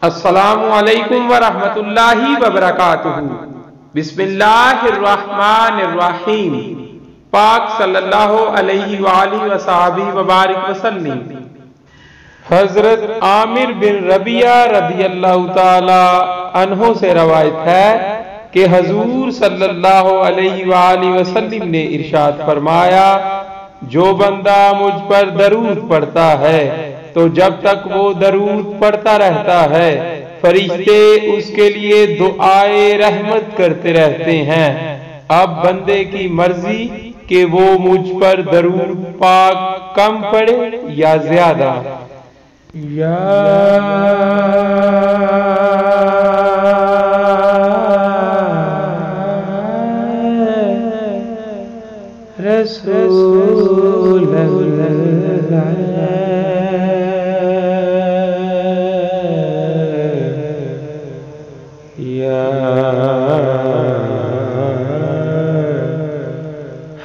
السلام علیکم ورحمۃ اللہ وبرکاتہ۔ بسم اللہ الرحمن الرحیم۔ پاک صلی اللہ علیہ وآلہ وصحبہ وبارک وسلم۔ حضرت عامر بن ربیعہ رضی اللہ تعالی عنہ سے روایت ہے کہ حضور صلی اللہ علیہ وآلہ وسلم نے ارشاد فرمایا، جو بندہ مجھ پر درود پڑھتا ہے تو جب تک وہ درود پڑھتا رہتا ہے فرشتے اس کے لیے دعائے رحمت کرتے رہتے ہیں۔ اب بندے کی مرضی کہ وہ مجھ پر درود پاک کم پڑھے یا زیادہ۔ یا رسول اللہ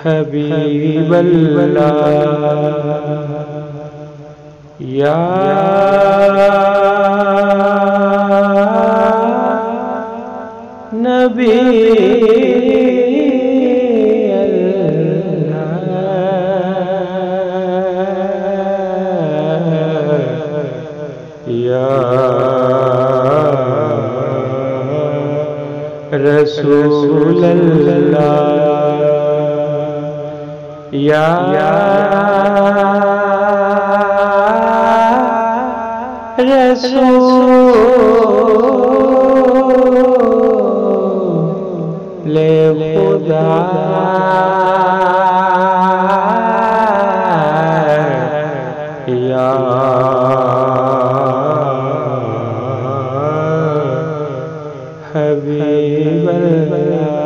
حبیب اللہ یا نبی اللہ یا رسول اللہ یا رسول خدا یا حبیب اللہ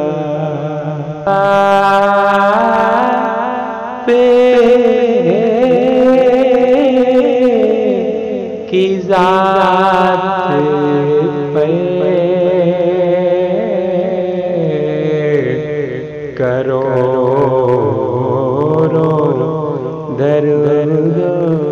کی ذات پہ کرو درود